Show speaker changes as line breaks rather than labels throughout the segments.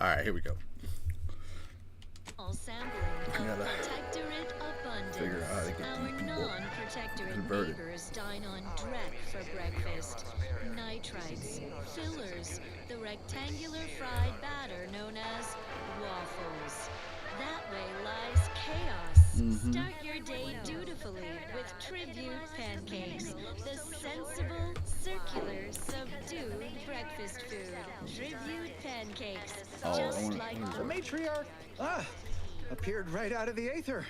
Alright, here we go.
Sampling of
Gotta
protectorate abundance.
figure out how to get
Our
these people
non-protectorate
converted.
neighbors dine on dreck for breakfast. Nitrites, fillers, the rectangular fried batter known as waffles. That way lies chaos. Start your day dutifully with tribute pancakes, the sensible, circular, subdued breakfast food. Tribute pancakes,
Oh,
just like
The matriarch, appeared right out of the aether,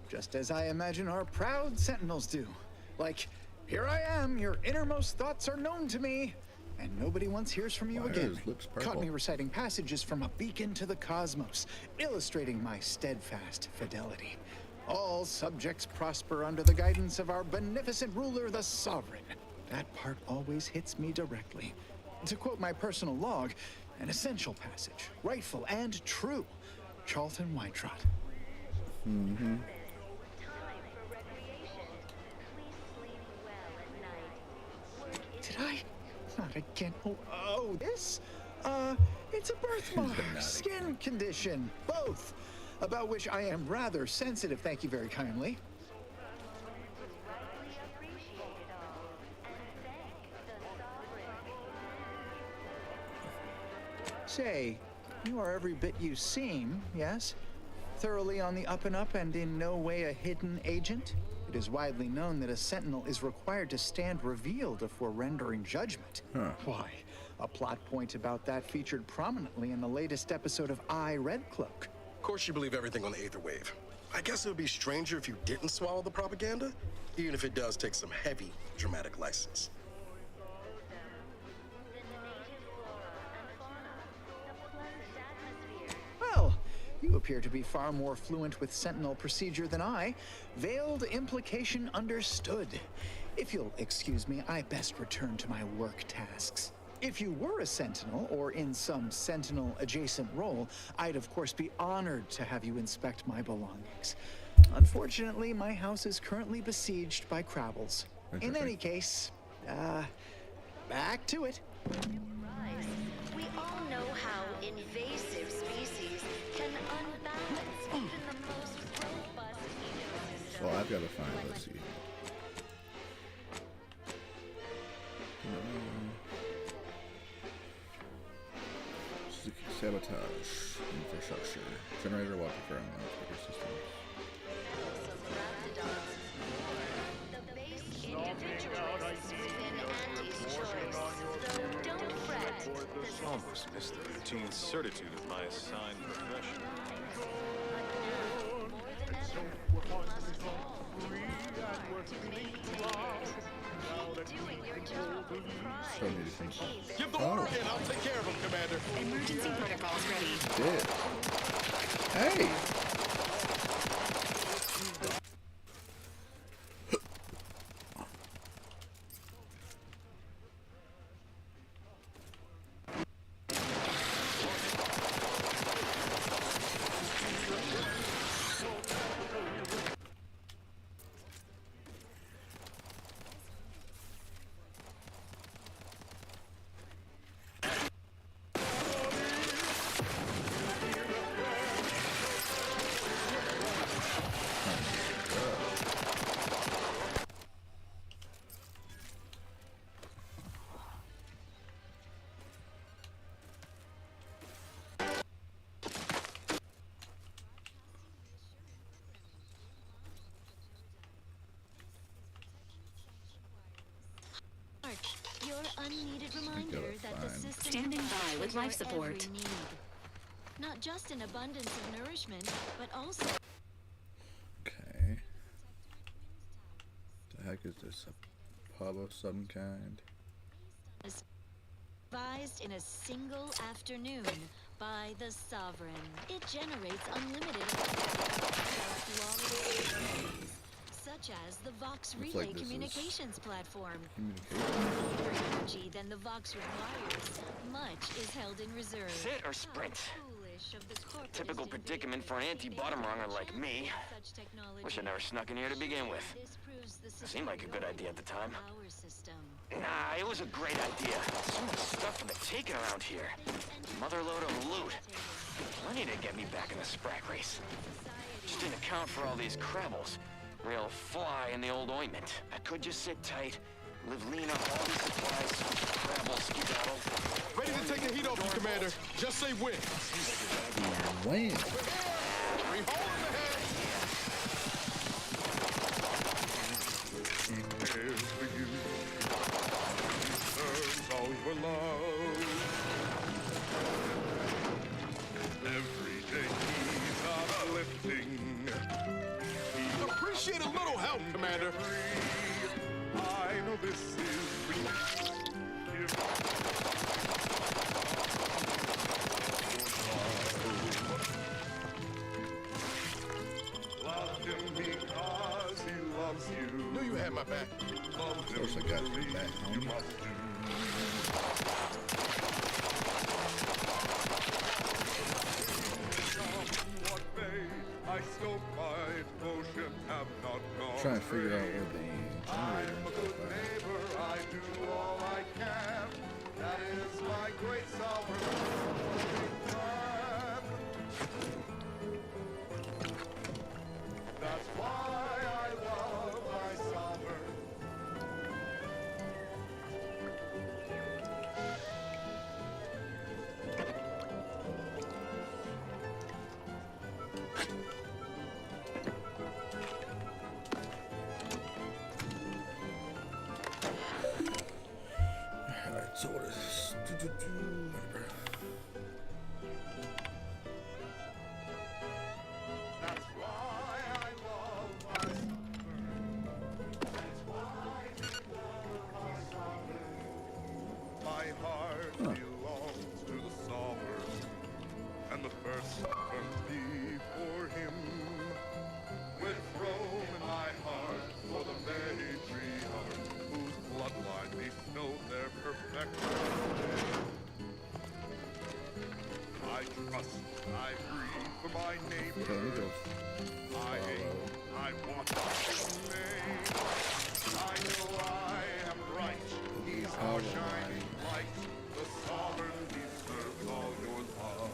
just as I imagine our proud sentinels do. Like, here I am, your innermost thoughts are known to me, and nobody once hears from you
Why
again.
hers looks
Caught
purple?
me reciting passages from a beacon to the cosmos, illustrating my steadfast fidelity. All subjects prosper under the guidance of our beneficent ruler, the sovereign. That part always hits me directly. To quote my personal log, an essential passage, rightful and true. Charlton Whitetrot. Did I? Not again. Oh, this? It's a birthmark,
Fanatic.
skin condition, both, about which I am rather sensitive, thank you very kindly. Say, you are every bit you seem, yes? Thoroughly on the up and up and in no way a hidden agent? It is widely known that a sentinel is required to stand revealed before rendering judgment. Why, a plot point about that featured prominently in the latest episode of I, Red Cloak.
Of course you believe everything on the Aether Wave. I guess it would be stranger if you didn't swallow the propaganda, even if it does take some heavy dramatic license.
Well, you appear to be far more fluent with Sentinel procedure than I. Veiled implication understood. If you'll excuse me, I best return to my work tasks. If you were a Sentinel, or in some Sentinel-adjacent role, I'd of course be honored to have you inspect my belongings. Unfortunately, my house is currently besieged by Crabbles. In any case, back to it.
We all know how invasive species can unbalance even the most robust ecosystem.
So I've got to find, let's see. Sabotage, infrastructure, generator, water for unlocked systems.
The base individualist has been Andy's choice. Though don't fret, the
Almost missed the routine certitude of my assigned profession.
more than ever, must all work to maintain it. Keep doing your job with
So
pride.
many things.
Keep it
Give the order in, I'll take care of him, Commander.
Emergency protocols ready.
Did. Hey!
your unneeded reminder that the
find-
system
Standing by
provides
with
for
life
your
support.
every need. Not just an abundance of nourishment, but also
Okay. The heck is this? A pub of some kind?
devised in a single afternoon by the Sovereign. It generates unlimited such as the Vox
Looks
Relay
like this is
Communications platform.
Communication.
More energy than the Vox requires. Much is held in reserve.
Sit or sprint?
Foolish of the corporatist
Typical predicament for an anti-bottom runger like me.
such technology.
Wish I never snuck in here to begin with.
This proves the
Seemed like a good idea at the time.
Our system.
Nah, it was a great idea. So much stuff for the taking around here. Motherload of loot. Plenty to get me back in the Sprague race. Just didn't account for all these Krabbles. Real fly in the old ointment. I could just sit tight, live lean off all these supplies, Krabble, skedaddle.
Ready to take the heat off you, Commander. Just say when.
When?
Bring home in the head.
He cares for you. He deserves all your love. Every day he's uplifting.
Appreciate a little help, Commander.
I know this is real. Love him because he loves you.
Knew you had my back.
Love
Of course I got your back,
you
homie.
must do. What may I stoke my devotion have not gone.
Trying to figure out where the
I'm
generator
a
and
good
stuff
neighbor, I do all I can. That is my great sovereign plan. That's why I love my sovereign.
Alright, so what is this?
That's why I love my sovereign. That's why I love my sovereign. My heart belongs to the sovereign, and the first sovereign before him. With Rome in my heart for the matriarch, whose bloodline bestowed their perfection. I trust, I breathe for my neighbor.
Okay, go.
I want his name. I know I am right. He's our shining light. The sovereign deserves all your love.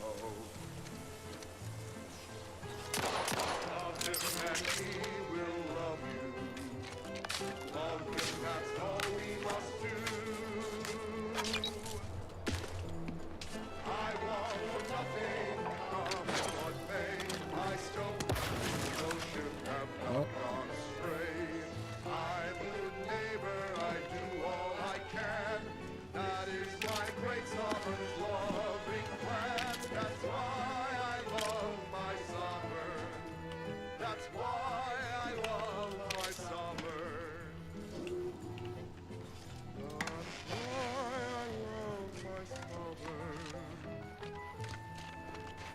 Love him and he will love you. Love him, that's all we must do. I want for nothing, come what may. I stoke devotion have not gone astray. I'm a good neighbor, I do all I can. That is my great sovereign's loving plan. That's why I love my sovereign. That's why I love my sovereign. That's why I love my sovereign.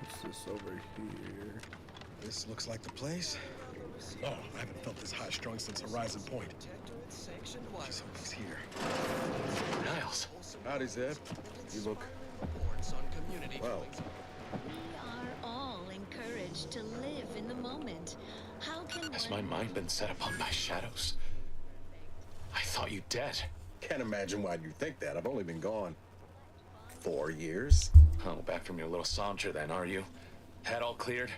What's this over here?
This looks like the place. Oh, I haven't felt this high-strung since Horizon Point. Just hope he's here.
Niles.
Howdy, Zeb. You look... well.
We are all encouraged to live in the moment. How can
Has
one
my mind been set upon by shadows? I thought you dead.
Can't imagine why you think that. I've only been gone 4 years.
Oh, back from your little saunter then, are you? Head all cleared?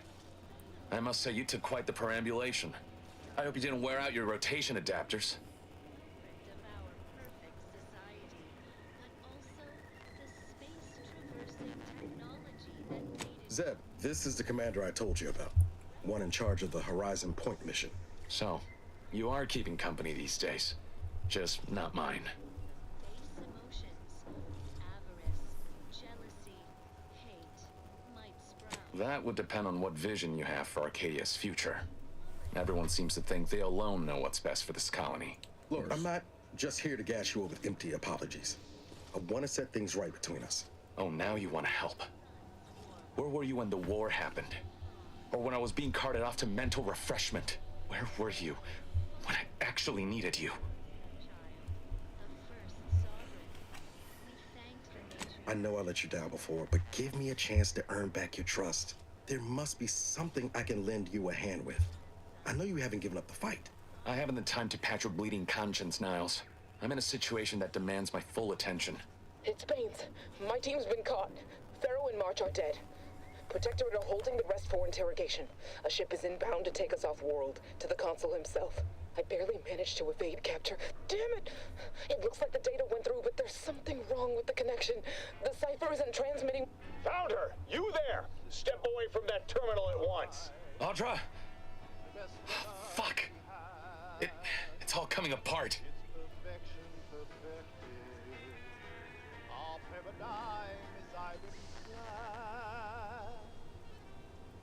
I must say you took quite the perambulation. I hope you didn't wear out your rotation adapters.
of our perfect society, but also the space-traversing technology that made it
Zeb, this is the commander I told you about. One in charge of the Horizon Point mission.
So, you are keeping company these days. Just not mine.
base emotions, avarice, jealousy, hate, might sprout.
That would depend on what vision you have for Arcadia's future. Everyone seems to think they alone know what's best for this colony.
Look, I'm not just here to gas you up with empty apologies. I want to set things right between us.
Oh, now you want to help. Where were you when the war happened? Or when I was being carted off to mental refreshment? Where were you when I actually needed you?
I know I let you down before, but give me a chance to earn back your trust. There must be something I can lend you a hand with. I know you haven't given up the fight.
I haven't the time to patch your bleeding conscience, Niles. I'm in a situation that demands my full attention.
It's Baines. My team's been caught. Pharaoh and March are dead. Protectorate are holding the rest for interrogation. A ship is inbound to take us off-world, to the consul himself. I barely managed to evade capture. Damn it! It looks like the data went through, but there's something wrong with the connection. The cipher isn't transmitting.
Found her! You there! Step away from that terminal at once!
Audra? Fuck! It's all coming apart.
Our paradigm is iron clad.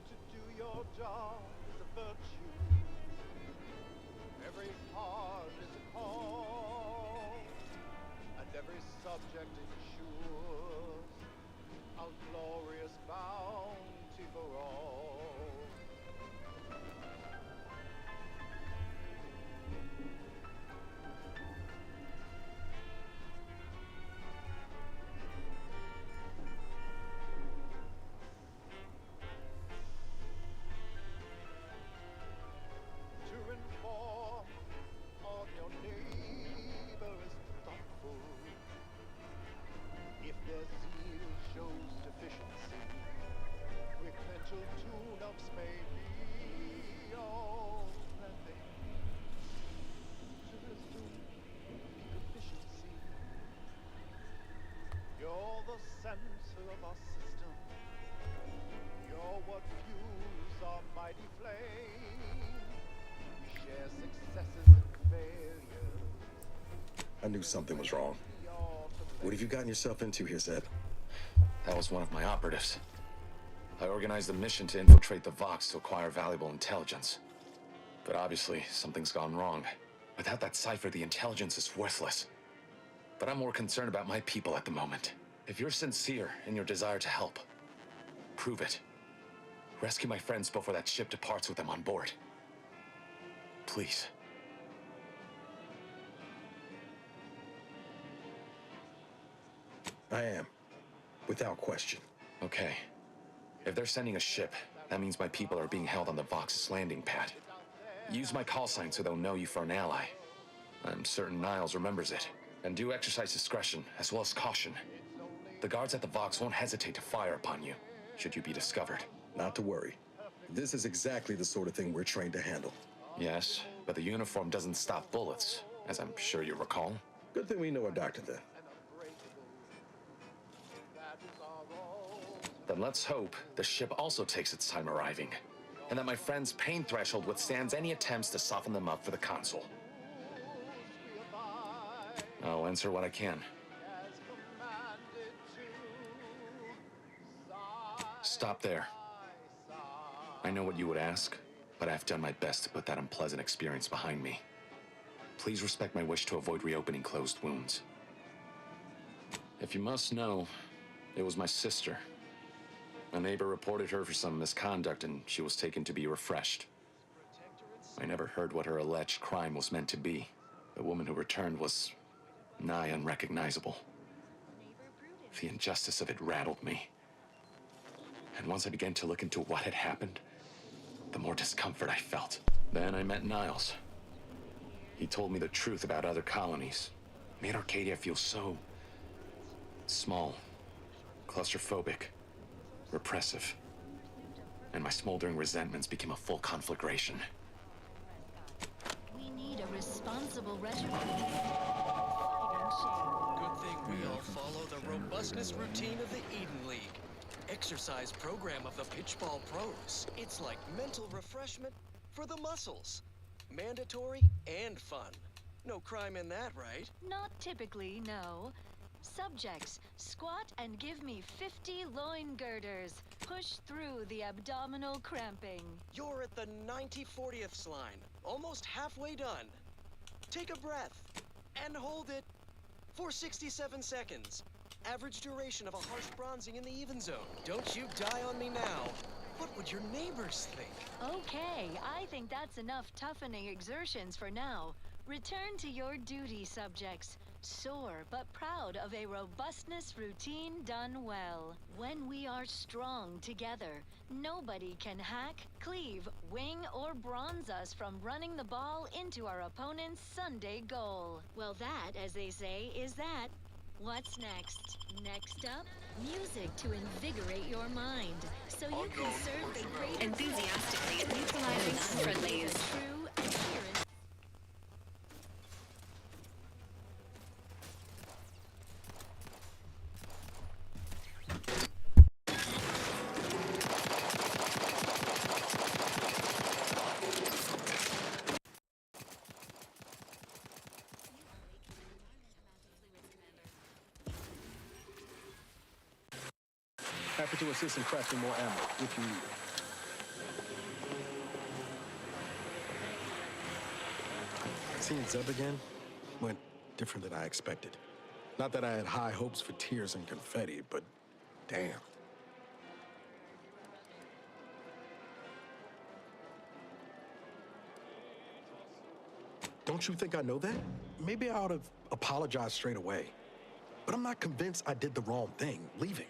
To do your job is a virtue. Every heart is a call, and every subject ensures a glorious bounty for all. To inform of your neighbor is thoughtful. If their zeal shows deficiency, quick mental tune-ups may be all that they need to resume efficiency. You're the center of our system. You're what fuels our mighty flame. We share successes and failures.
I knew something was wrong. What have you gotten yourself into here, Zed?
That was one of my operatives. I organized a mission to infiltrate the Vox to acquire valuable intelligence. But obviously, something's gone wrong. Without that cipher, the intelligence is worthless. But I'm more concerned about my people at the moment. If you're sincere in your desire to help, prove it. Rescue my friends before that ship departs with them on board. Please.
I am. Without question.
Okay. If they're sending a ship, that means my people are being held on the Vox's landing pad. Use my call sign so they'll know you for an ally. I'm certain Niles remembers it. And do exercise discretion, as well as caution. The guards at the Vox won't hesitate to fire upon you, should you be discovered.
Not to worry. This is exactly the sort of thing we're trained to handle.
Yes, but the uniform doesn't stop bullets, as I'm sure you recall.
Good thing we know a doctor then.
Then let's hope the ship also takes its time arriving, and that my friend's pain threshold withstands any attempts to soften them up for the consul. I'll answer what I can. Stop there. I know what you would ask, but I've done my best to put that unpleasant experience behind me. Please respect my wish to avoid reopening closed wounds. If you must know, it was my sister. A neighbor reported her for some misconduct and she was taken to be refreshed. I never heard what her alleged crime was meant to be. The woman who returned was nigh unrecognizable. The injustice of it rattled me. And once I began to look into what had happened, the more discomfort I felt. Then I met Niles. He told me the truth about other colonies. Made Arcadia feel so small, claustrophobic, repressive. And my smoldering resentments became a full conflagration.
We need a responsible retrofit.
Good thing we all follow the robustness routine of the Eden League. Exercise program of the Pitchball Pros. It's like mental refreshment for the muscles. Mandatory and fun. No crime in that, right?
Not typically, no. Subjects, squat and give me 50 loin girders. Push through the abdominal cramping.
You're at the 90/40th line. Almost halfway done. Take a breath and hold it for 67 seconds. Average duration of a harsh bronzing in the even zone. Don't you die on me now. What would your neighbors think?
Okay, I think that's enough toughening exertions for now. Return to your duty, subjects. Sore but proud of a robustness routine done well. When we are strong together, nobody can hack, cleave, wing, or bronze us from running the ball into our opponent's Sunday goal. Well, that, as they say, is that. What's next? Next up, music to invigorate your mind, so you can serve the great
Enthusiastically neutralizing unfriendlies.
true adherence.
Happy to assist in crafting more ammo if you need it.
Seeing Zeb again went different than I expected. Not that I had high hopes for tears and confetti, but damn. Don't you think I know that? Maybe I ought to apologize straight away. But I'm not convinced I did the wrong thing, leaving.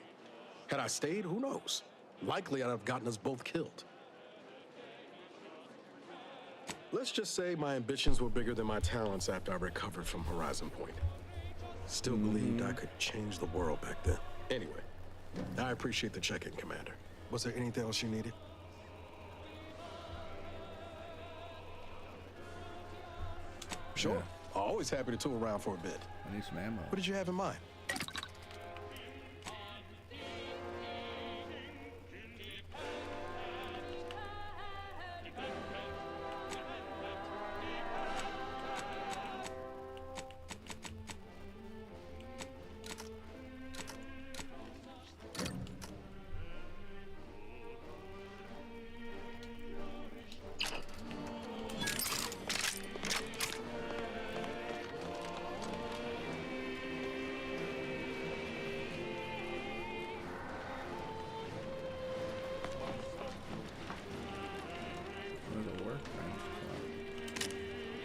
Had I stayed, who knows? Likely I'd have gotten us both killed. Let's just say my ambitions were bigger than my talents after I recovered from Horizon Point. Still believed I could change the world back then. Anyway, I appreciate the check-in, Commander. Was there anything else you needed? Sure.
Yeah.
Always happy to tool around for a bit.
I need some ammo.
What did you have in mind?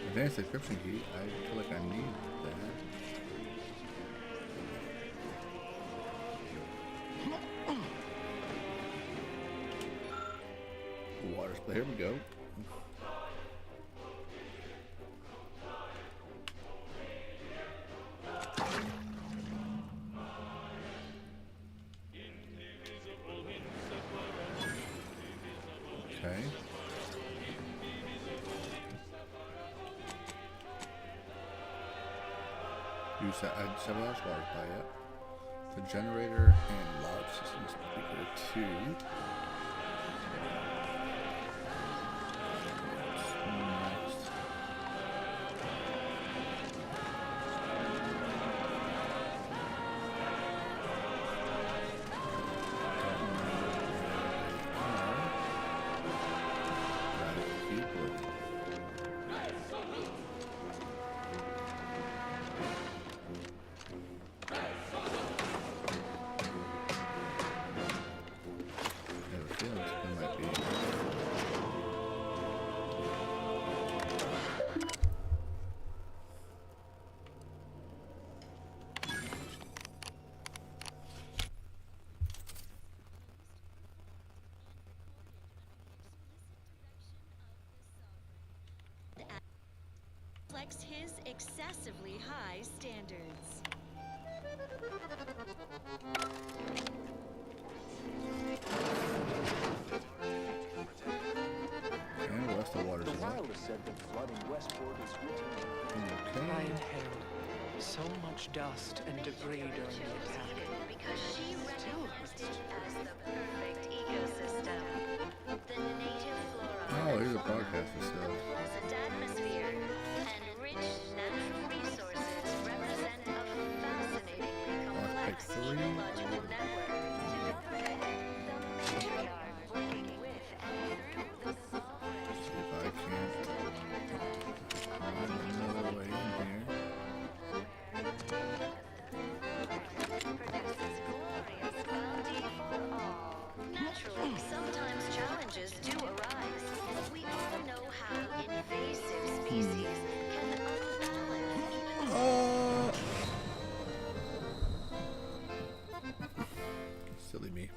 Advanced encryption key. I feel like I need that. Water supply. Here we go. Okay. Use that. I just have a large water supply yet. The generator and loud system speaker 2. Next.
Reflects his excessively high standards.
And west the water's
The
low.
wireless said that flooding westward is routine.
Okay.
I inhaled so much dust and debris during the attack.
Because she recognized it as the perfect ecosystem. The native flora
Oh, here's a broadcast facility.
pleasant atmosphere and rich natural resources represent a fascinatingly complex ecological network to govern the matriarch working with and through the small
See if I can find another way in here.
produces glorious bounty for all. Naturally, sometimes challenges do arise. We all know how invasive species can unbalance even
Silly me.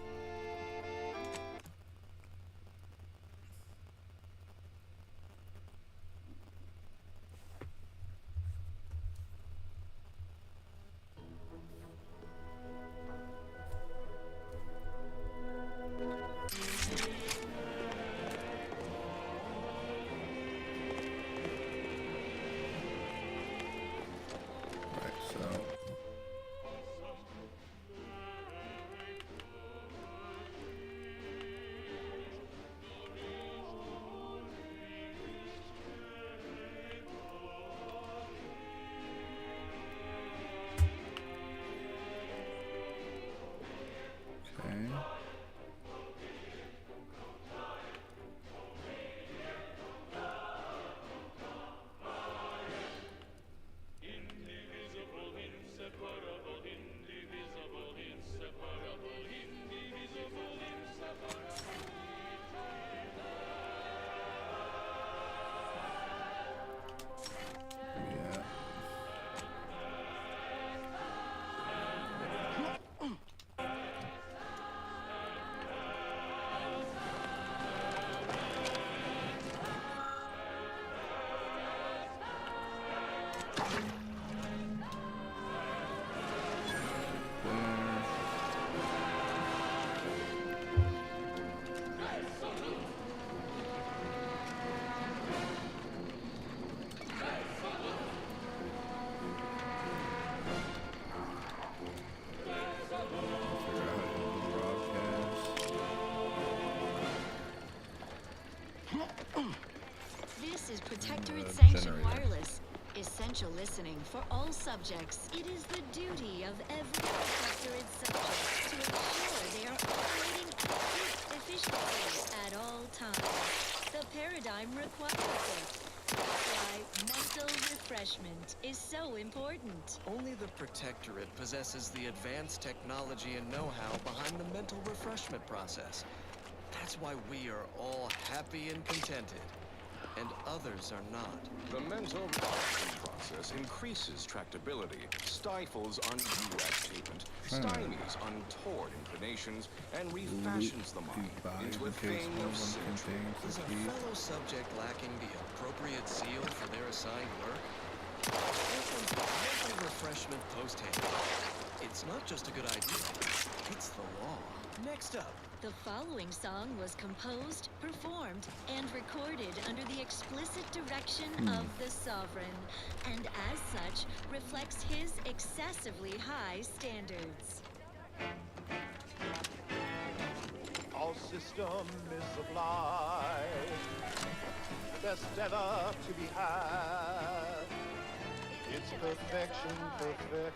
Protectorate Sanctioned
generator.
Wireless. Essential listening for all subjects. It is the duty of every Protectorate subject to ensure they are operating at peak efficiency at all times. The paradigm requires it. That's why mental refreshment is so important.
Only the Protectorate possesses the advanced technology and know-how behind the mental refreshment process. That's why we are all happy and contented, and others are not.
The mental reflection process increases tractability, stifles undue agitation, stymies untoward inclinations, and refashions the mind into a thing of symmetry.
Is a fellow subject lacking the appropriate zeal for their assigned work? Mental refreshment post-haste. It's not just a good idea, it's the law. Next up.
The following song was composed, performed, and recorded under the explicit direction of the Sovereign, and as such, reflects his excessively high standards.
Our system is sublime, best ever to be had. Its perfection perfected.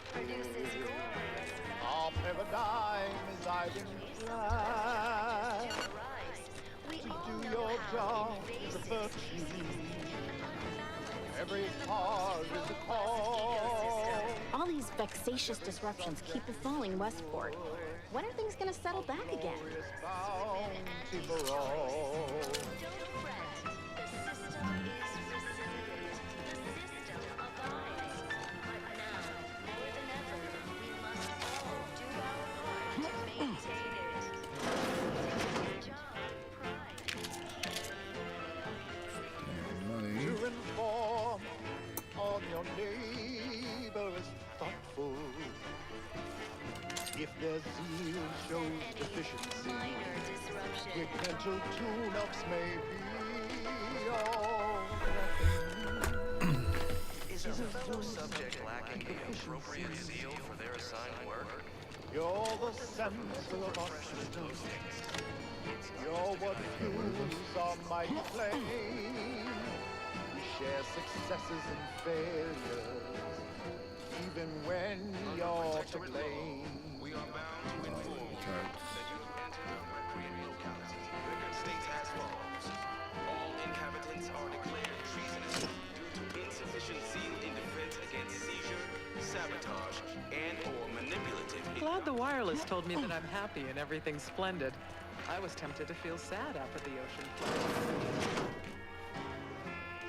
Our paradigm is ironclad. To do your job is a virtue. Every part is a call.
All these vexatious disruptions keep befalling Westport. When are things gonna settle back again?
Bounty for all. To inform on your neighbor is thoughtful. If their zeal shows deficiency, quick mental tune-ups may be all nothing.
Is a fellow subject lacking the appropriate zeal for their assigned work?
You're the center of our system. You're what fuels our mighty flame. We share successes and failures, even when you're to blame.
We are bound to inform you that you have entered the recreational county. Record states as follows. All inhabitants are declared treasonous due to insufficient zeal in defense against seizure, sabotage, and/or manipulative.
Glad the wireless told me that I'm happy and everything's splendid. I was tempted to feel sad up at the ocean floor.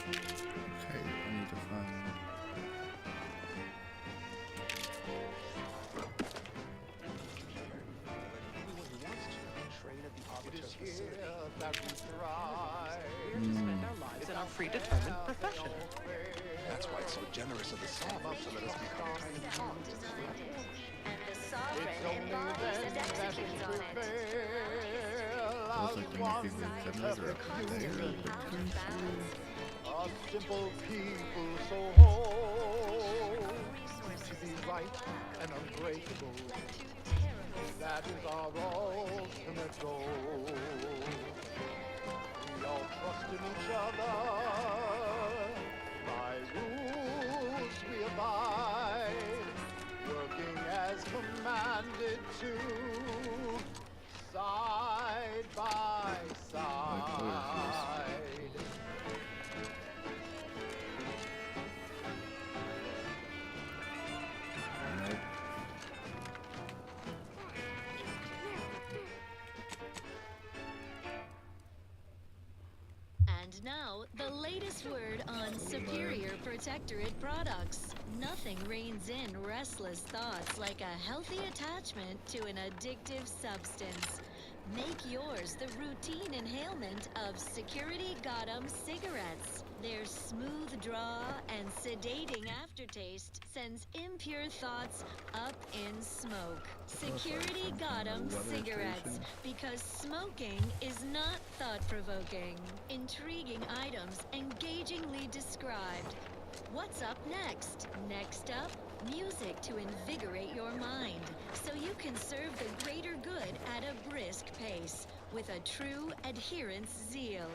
Okay, I need to find.
It is here that we thrive.
We're to spend our lives in our predetermined profession.
That's why it's so generous of the Sovereign to let us become kind of
And the Sovereign
It's only
embodies
then
and
that we
executes on it.
prevail
Looks
as
like there
one
might be the generator up there, potentially.
A simple people so whole, to be right and unbreakable. That is our ultimate goal. We all trust in each other. By rules we abide, working as commanded to, side by side.
Nope.
And now, the latest word on Superior Protectorate products. Nothing reins in restless thoughts like a healthy attachment to an addictive substance. Make yours the routine inhalement of Security Gotham cigarettes. Their smooth draw and sedating aftertaste sends impure thoughts up in smoke. Security Gotham cigarettes, because smoking is not thought-provoking. Intriguing items engagingly described. What's up next? Next up, music to invigorate your mind, so you can serve the greater good at a brisk pace, with a true adherence zeal.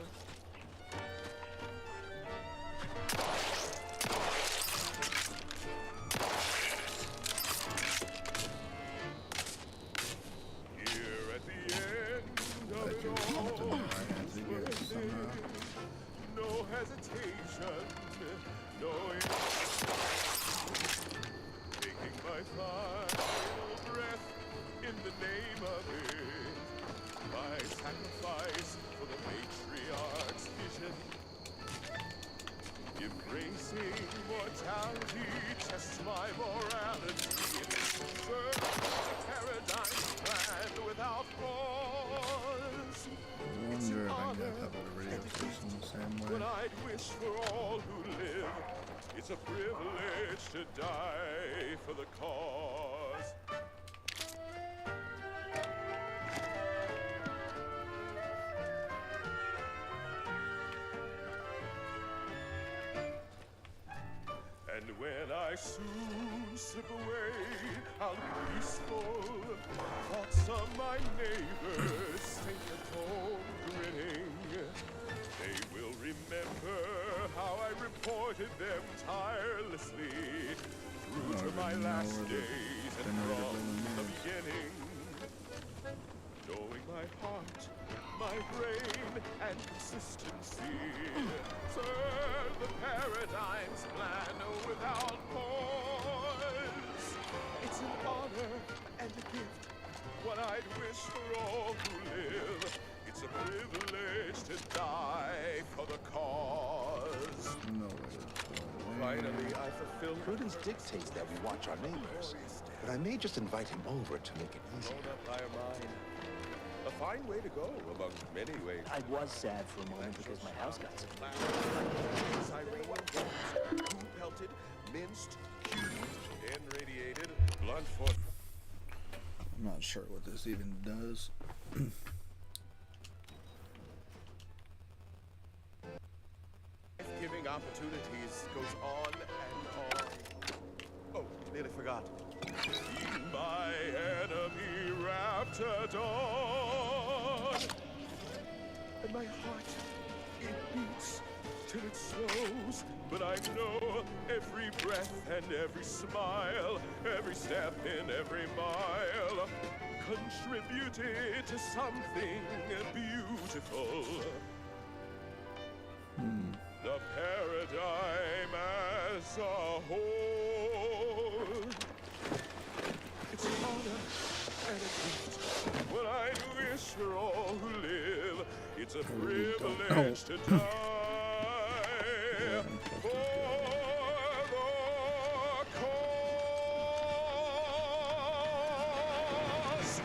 something that I had to get somehow.
No hesitation, no taking my final breath in the name of it. My sacrifice for the matriarch's vision. Embracing mortality tests my morality. Serve the paradigm plan without pause.
I wonder if I can get a couple of radio stations the same way.
What I'd wish for all who live, it's a privilege to die for the cause. And when I soon slip away, I'll be peaceful. Thoughts of my neighbors sink at home grinning. They will remember how I reported them tirelessly through to my last days and from the beginning. Knowing my heart, my brain, and consistency. Serve the paradigm's plan without pause. It's an honor and a gift, what I'd wish for all who live. It's a privilege to die for the cause.
No way.
Finally, I fulfilled
Prudence dictates that we watch our neighbors, but I may just invite him over to make it easier.
Blown up by a mine. A fine way to go, among many ways.
I was sad for a moment because my house got some.
Pelted, minced, cubed, and radiated, blunt force.
I'm not sure what this even does.
Life-giving opportunities goes on and on. Oh, nearly forgot. See my enemy Raptidon. And my heart, it beats till it slows. But I know every breath and every smile, every step in every mile, contributed to something beautiful. The paradigm as a whole. It's an honor and a gift. What I wish for all who live, it's a privilege to die for the cause.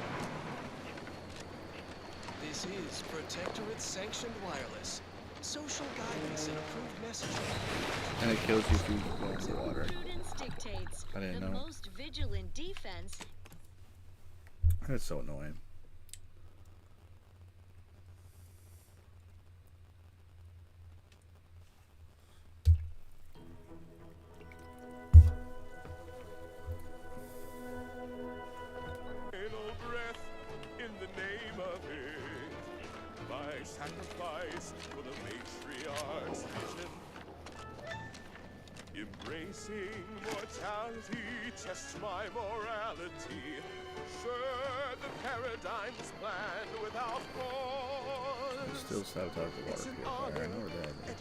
This is Protectorate Sanctioned Wireless. Social guidance and approved messaging.
And it kills you if you go into the water.
Prudence dictates
I didn't
the
know.
most vigilant defense.
That's so annoying.
Final breath in the name of it. My sacrifice for the matriarch's vision. Embracing mortality tests my morality. Sure, the paradigm's planned without pause.
Still sabotage the water purifier. I know where that is.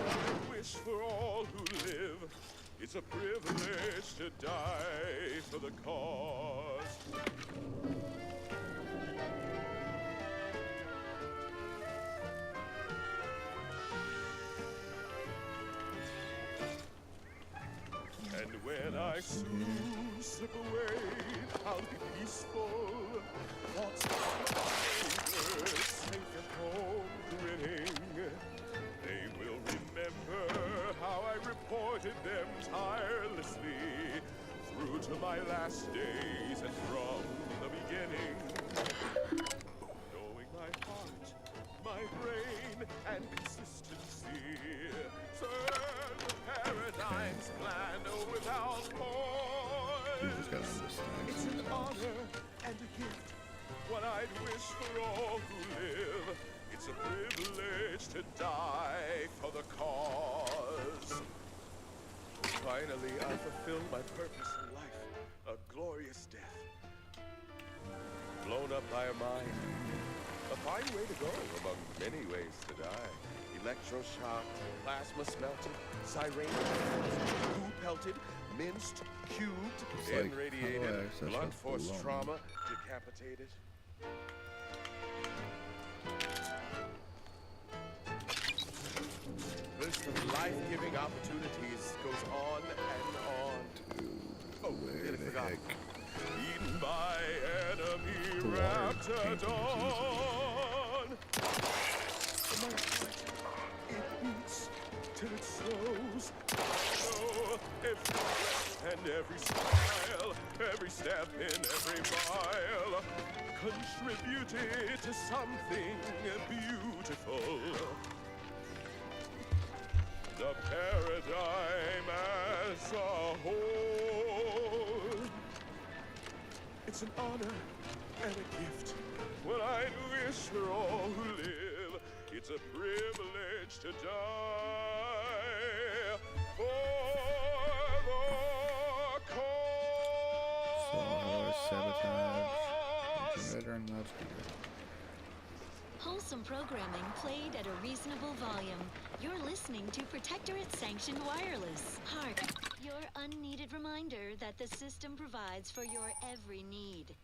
I wish for all who live. It's a privilege to die for the cause. And when I soon slip away, I'll be peaceful. Thoughts of my neighbors safe at home grinning. They will remember how I reported them tirelessly through to my last days and from the beginning. Knowing my heart, my brain, and consistency. Serve the paradigm's plan without pause. It's an honor and a gift, what I'd wish for all who live. It's a privilege to die for the cause. Finally, I fulfilled my purpose in life, a glorious death. Blown up by a mine, A fine way to go among many ways to die. Electroshock, plasma smelted, siren, goo pelted, minced, cubed,
It's like, how do I
irradiated,
access
blunt
that
force
balloon?
trauma, decapitated. List of life-giving opportunities goes on and on. Oh, nearly forgot. Eaten by enemy raptidon. My heart, it beats till it slows. Oh, every breath and every smile, every step in every mile contributed to something beautiful. The paradigm as a whole. It's an honor and a gift when I wish for all who live. It's a privilege to die for the cause.
So how do I sabotage the generator and loudspeaker?
Wholesome programming played at a reasonable volume. You're listening to Protectorate Sanctioned Wireless. Hark, your unneeded reminder that the system provides for your every need.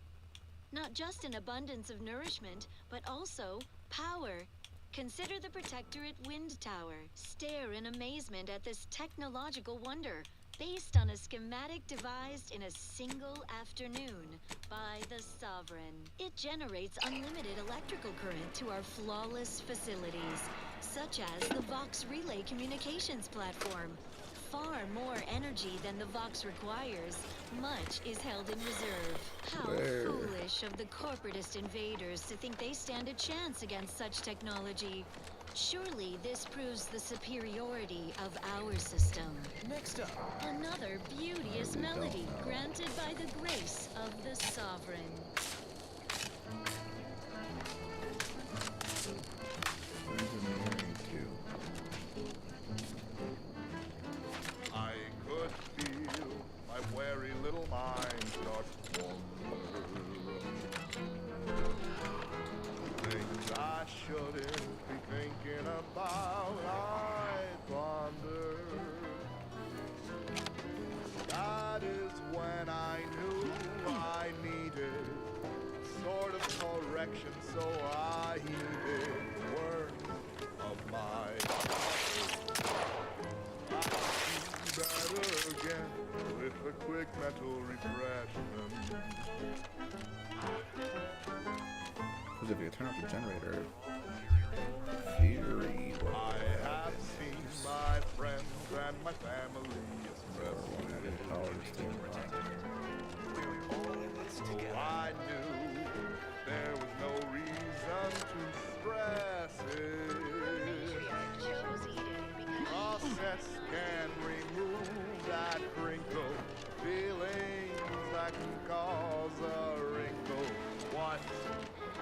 Not just an abundance of nourishment, but also power. Consider the Protectorate Wind Tower. Stare in amazement at this technological wonder, based on a schematic devised in a single afternoon by the Sovereign. It generates unlimited electrical current to our flawless facilities, such as the Vox Relay Communications Platform. Far more energy than the Vox requires. Much is held in reserve. How foolish of the corporatist invaders to think they stand a chance against such technology. Surely this proves the superiority of our system.
Next up,
another beauteous melody granted by the grace of the Sovereign.
I could feel my wary little mind start to wander. Things I shouldn't be thinking about, I ponder. That is when I knew I needed sort of correction, so I heeded words of my better again with a quick mental refreshment.
Because if you turn off the generator, Fury.
I have seen my friends and my family express
power to stay alive.
so I knew there was no reason to stress it. Process can remove that crinkle, feelings that can cause a wrinkle. What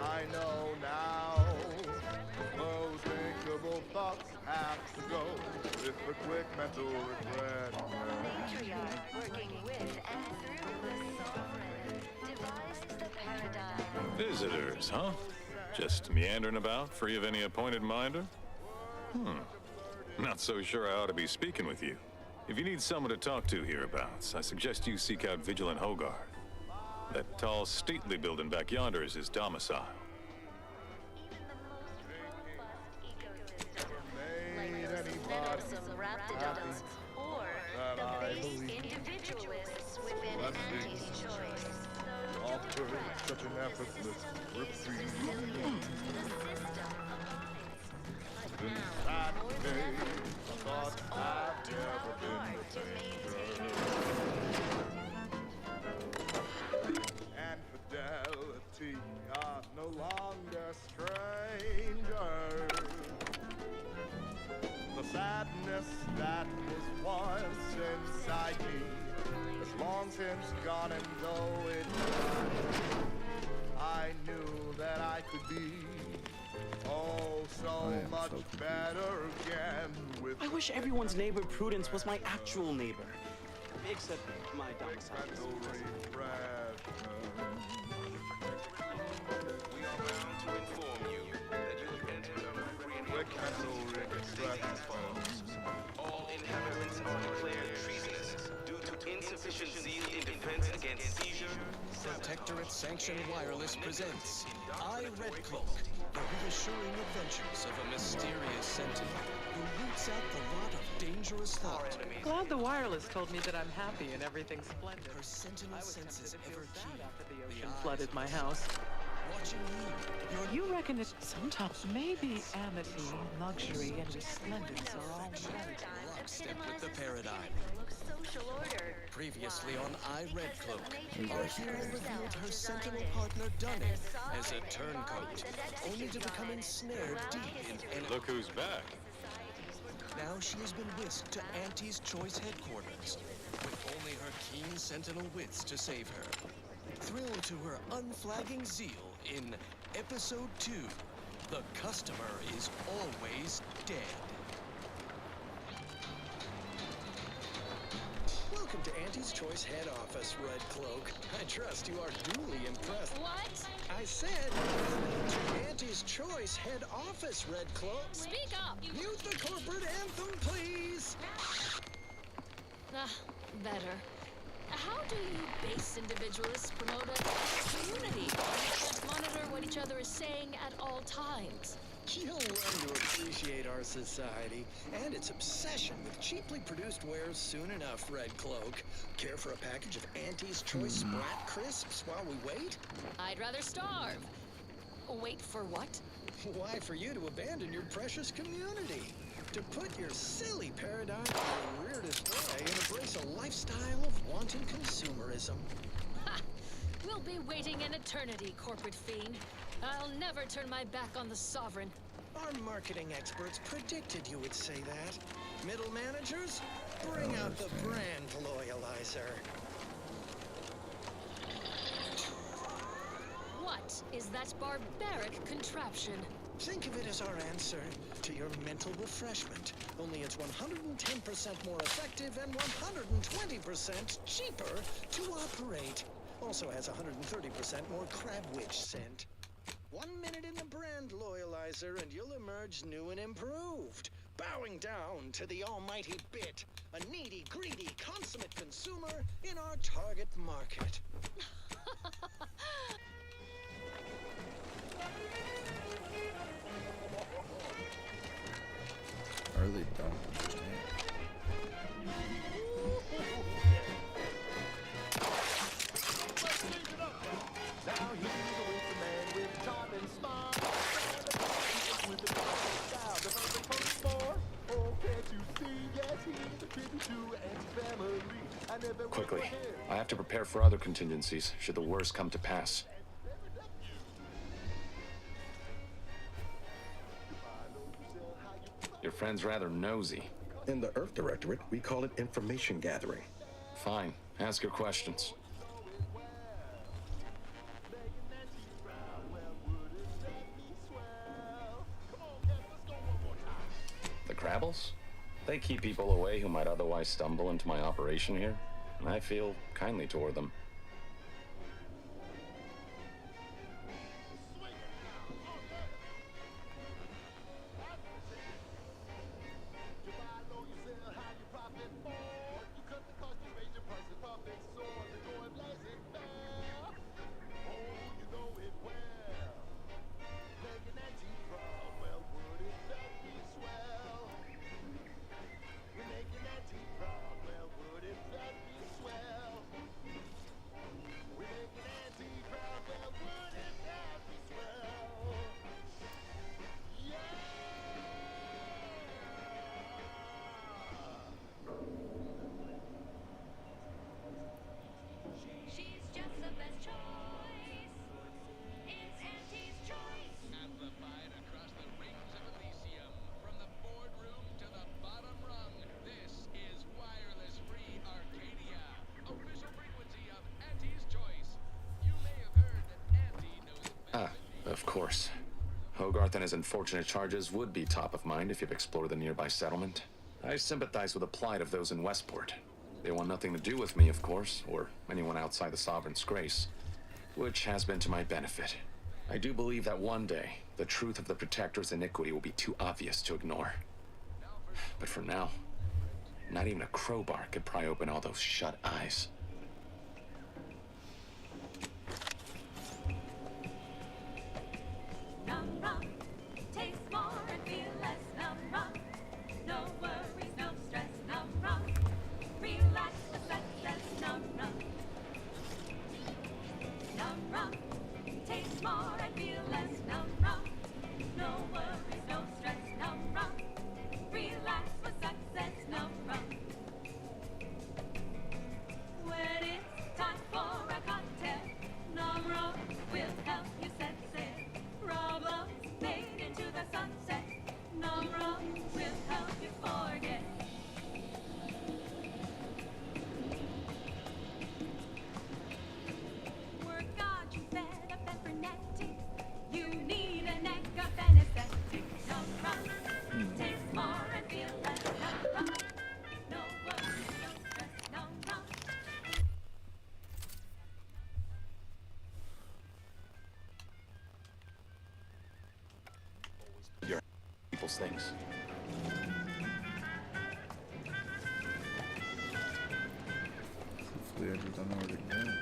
I know now, those thinkable thoughts have to go with a quick mental refreshment.
Matriarch working with and through the Sovereign devised the paradigm.
Visitors, huh? Just meandering about, free of any appointed minder? Not so sure I ought to be speaking with you. If you need someone to talk to hereabouts, I suggest you seek out Vigilant Hogarth. That tall, stately building back yonder is his domicile.
Some raptidons, or the base individualists within Anti's choice.
Offer such an effortless reprieve. Since that day, I thought I'd never been the same. And fidelity are no longer strangers. The sadness that was once inside me is long since gone, and though it I knew that I could be so much better again with
I wish everyone's neighbor Prudence was my actual neighbor. Except my domicile.
We are bound to inform you
Protectorate Sanctioned Wireless presents I, Red Cloak, the reassuring adventures of a mysterious sentinel who roots out the lot of dangerous thought.
Glad the wireless told me that I'm happy and everything's splendid.
Her sentinel senses ever keen.
After the ocean flooded my house.
Watching
You reckon it sometimes maybe amity, luxury, and resplendence are all
lockstep with the paradigm.
Social order.
Previously on I, Red Cloak, our hero revealed her sentinel partner Dunning as a turncoat, only to become ensnared deep in enemy.
Look who's back.
Now she has been whisked to Auntie's Choice headquarters, with only her keen sentinel wits to save her. Thrilled to her unflagging zeal in Episode 2, The Customer is Always Dead. Welcome to Auntie's Choice head office, Red Cloak. I trust you are duly impressed.
What?
I said, welcome to Auntie's Choice head office, Red Cloak.
Speak up!
Mute the corporate anthem, please!
Better. How do you base individualists promote a community that monitor what each other is saying at all times?
You'll learn to appreciate our society and its obsession with cheaply produced wares soon enough, Red Cloak. Care for a package of Auntie's Choice Sprat Crisps while we wait?
I'd rather starve. Wait for what?
Why, for you to abandon your precious community. To put your silly paradigm in the rear display and embrace a lifestyle of wanton consumerism.
Ha! We'll be waiting an eternity, corporate fiend. I'll never turn my back on the Sovereign.
Our marketing experts predicted you would say that. Middle managers, bring out the brand loyalizer.
What is that barbaric contraption?
Think of it as our answer to your mental refreshment. Only it's 110% more effective and 120% cheaper to operate. Also has 130% more crab witch scent. 1 minute in the brand loyalizer and you'll emerge new and improved. Bowing down to the almighty bit. A needy, greedy, consummate consumer in our target market.
I really don't understand.
Now he's a man with charm and smile. With the style, the first for. Oh, can't you see? Yes, he's a tribute to Auntie's family. I never
Quickly, I have to prepare for other contingencies, should the worst come to pass. Your friend's rather nosy.
In the Earth Directorate, we call it information gathering.
Fine, ask your questions. The Crabbles? They keep people away who might otherwise stumble into my operation here, and I feel kindly toward them. Of course. Hogarth and his unfortunate charges would be top of mind if you've explored the nearby settlement. I sympathize with the plight of those in Westport. They want nothing to do with me, of course, or anyone outside the Sovereign's grace, which has been to my benefit. I do believe that one day, the truth of the Protector's iniquity will be too obvious to ignore. But for now, not even a crowbar could pry open all those shut eyes. those things.
Hopefully I just don't know where they're going.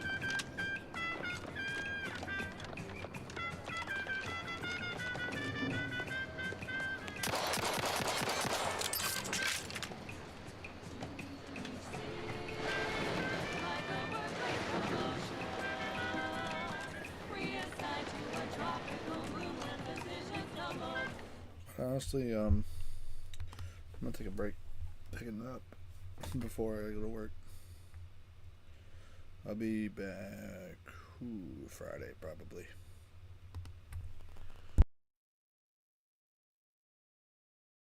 Honestly, I'm gonna take a break, picking it up before I go to work. I'll be back Friday probably.